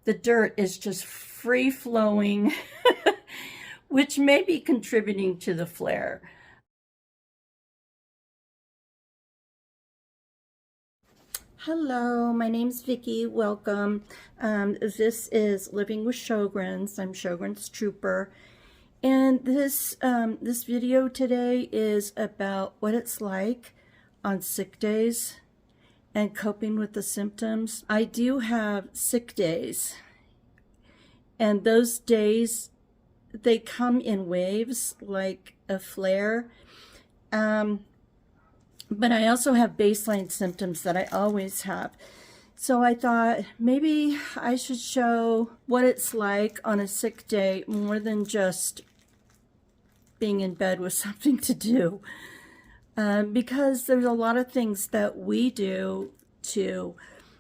the dirt is just free flowing, which may be contributing to the flare. Hello, my name's Vicki. Welcome. This is Living with Sjogrens. I'm Sjogren's trooper. And this video today is about what it's like on sick days and coping with the symptoms. I do have sick days, and those days, they come in waves like a flare. But I also have baseline symptoms that I always have. So I thought maybe I should show what it's like on a sick day more than just being in bed with something to do. Because there's a lot of things that we do to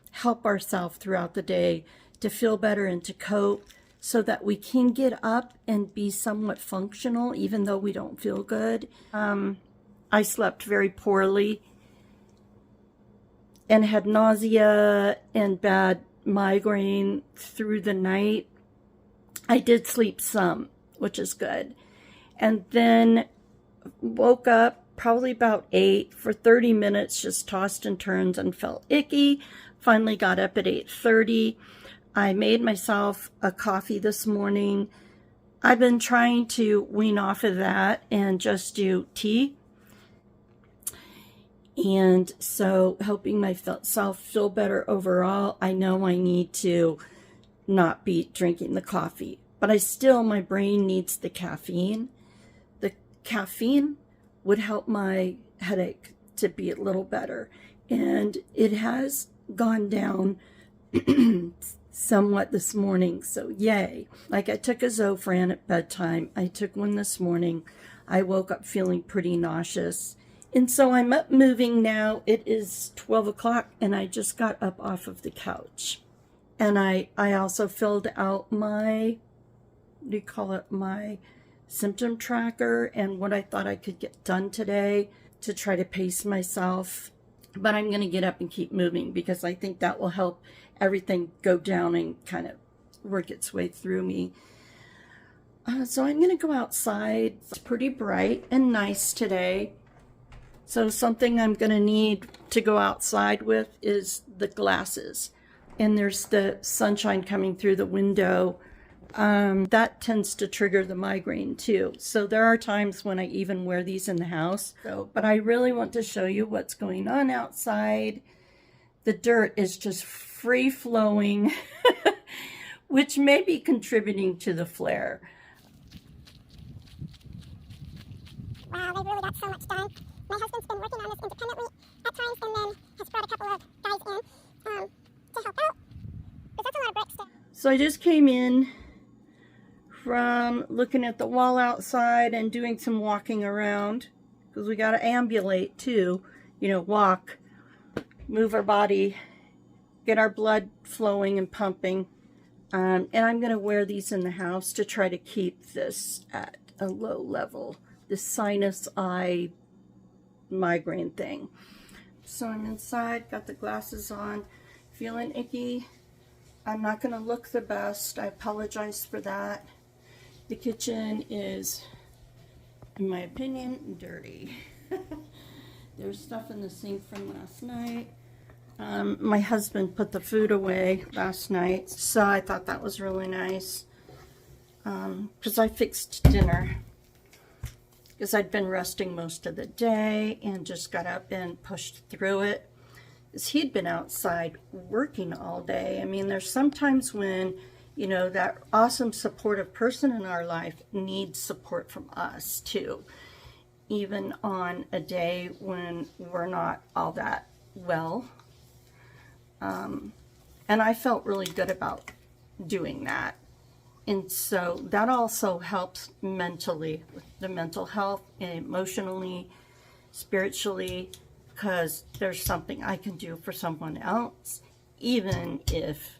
help ourselves throughout the day to feel better and to cope so that we can get up and be somewhat functional even though we don't feel good. I slept very poorly and had nausea and bad migraine through the night. I did sleep some, which is good. And then woke up probably about 8 for 30 minutes, just tossed and turned and felt icky. Finally got up at 8:30. I made myself a coffee this morning. I've been trying to wean off of that and just do tea. And so helping myself feel better overall, I know I need to not be drinking the coffee. But my brain needs the caffeine. The caffeine would help my headache to be a little better. And it has gone down somewhat this morning, so yay. Like I took a Zofran at bedtime. I took one this morning. I woke up feeling pretty nauseous. And so I'm up moving now. It is 12 o'clock and I just got up off of the couch. And I also filled out my, my symptom tracker and what I thought I could get done today to try to pace myself. But I'm going to get up and keep moving because I think that will help everything go down and kind of work its way through me. So I'm going to go outside. It's pretty bright and nice today. So something I'm going to need to go outside with is the glasses. And there's the sunshine coming through the window. That tends to trigger the migraine too. So there are times when I even wear these in the house. But I really want to show you what's going on outside. The dirt is just free flowing, which may be contributing to the flare. Wow, they really got so much done. My husband's been working on this independently at times and then has brought a couple of guys in to help out. But that's a lot of bricks. So I just came in from looking at the wall outside and doing some walking around because we got to ambulate too, walk, move our body, get our blood flowing and pumping. And I'm going to wear these in the house to try to keep this at a low level, this sinus eye migraine thing. So I'm inside, got the glasses on, feeling icky. I'm not going to look the best. I apologize for that. The kitchen is, in my opinion, dirty. There's stuff in the sink from last night. My husband put the food away last night, so I thought that was really nice. Because I fixed dinner. Because I'd been resting most of the day and just got up and pushed through it. Because he'd been outside working all day. I mean, there's sometimes when, that awesome supportive person in our life needs support from us too. Even on a day when we're not all that well. And I felt really good about doing that. And so that also helps mentally, with the mental health and emotionally, spiritually, because there's something I can do for someone else, even if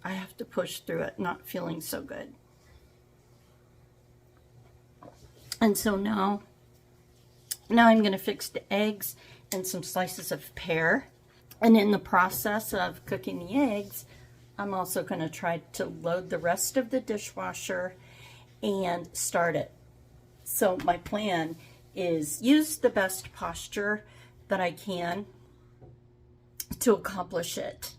I have to push through it not feeling so good. And so now I'm going to fix the eggs and some slices of pear. And in the process of cooking the eggs, I'm also going to try to load the rest of the dishwasher and start it. So my plan is use the best posture that I can to accomplish it.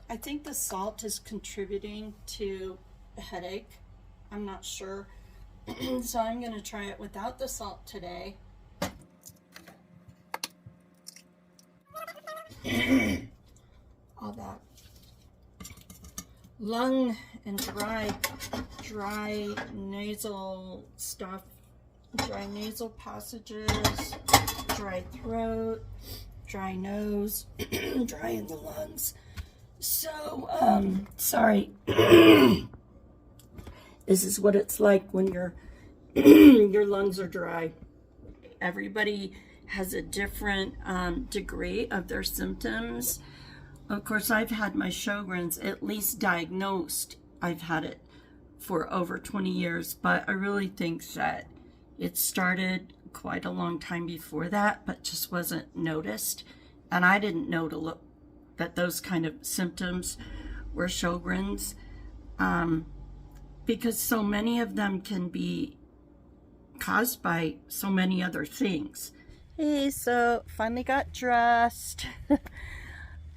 I think the salt is contributing to a headache. I'm not sure. So I'm going to try it without the salt today. All that lung and dry nasal stuff, dry nasal passages, dry throat, dry nose, dry in the lungs. So, sorry. This is what it's like when your lungs are dry. Everybody has a different degree of their symptoms. Of course, I've had my Sjogren's at least diagnosed. I've had it for over 20 years, but I really think that it started quite a long time before that, but just wasn't noticed. And I didn't know to look that those kind of symptoms were Sjogren's, because so many of them can be caused by so many other things. Hey, so finally got dressed.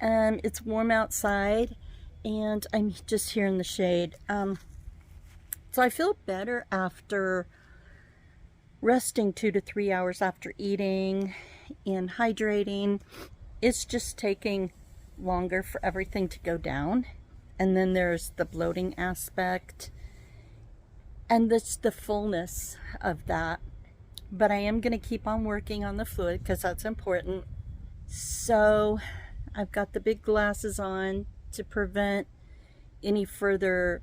It's warm outside and I'm just here in the shade. So I feel better after resting 2 to 3 hours after eating and hydrating. It's just taking longer for everything to go down. And then there's the bloating aspect and that's the fullness of that. But I am going to keep on working on the fluid because that's important. So I've got the big glasses on to prevent any further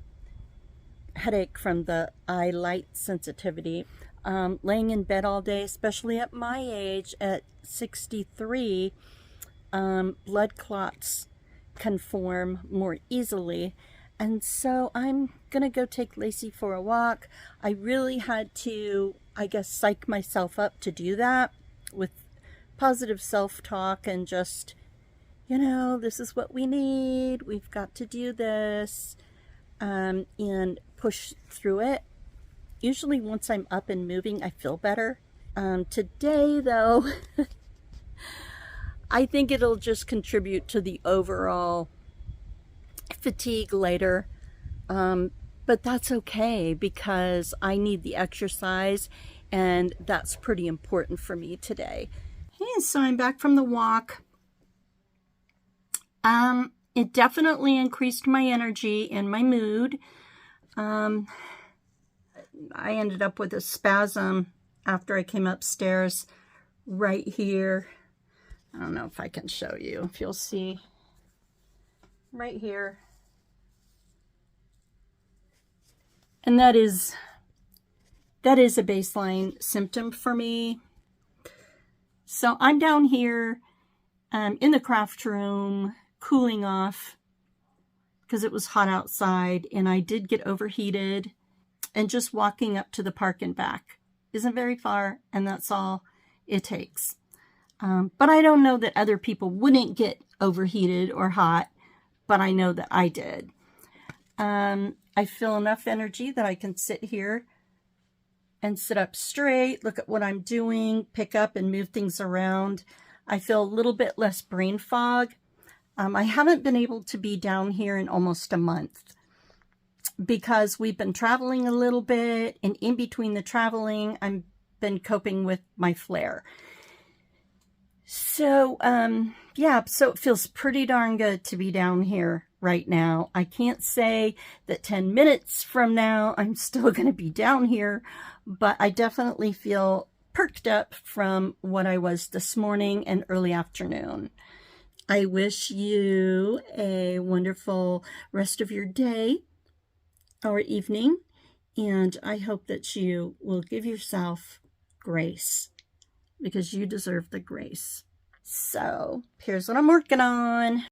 headache from the eye light sensitivity. Laying in bed all day, especially at my age, at 63, blood clots can form more easily. And so I'm gonna go take Lacey for a walk. I really had to, I guess, psych myself up to do that with positive self-talk and just, you know, this is what we need. We've got to do this, and push through it. Usually once I'm up and moving, I feel better. Today though, I think it'll just contribute to the overall fatigue later. But that's okay because I need the exercise and that's pretty important for me today. Hey, so I'm back from the walk. It definitely increased my energy and my mood. I ended up with a spasm after I came upstairs right here. I don't know if I can show you, if you'll see right here. And that is a baseline symptom for me. So I'm down here in the craft room cooling off because it was hot outside and I did get overheated, and just walking up to the park and back isn't very far, and that's all it takes. But I don't know that other people wouldn't get overheated or hot, but I know that I did. I feel enough energy that I can sit here and sit up straight, look at what I'm doing, pick up and move things around. I feel a little bit less brain fog. I haven't been able to be down here in almost a month because we've been traveling a little bit, and in between the traveling, I've been coping with my flare. So, yeah, so it feels pretty darn good to be down here right now. I can't say that 10 minutes from now I'm still going to be down here, but I definitely feel perked up from what I was this morning and early afternoon. I wish you a wonderful rest of your day or evening, and I hope that you will give yourself grace, because you deserve the grace. So here's what I'm working on.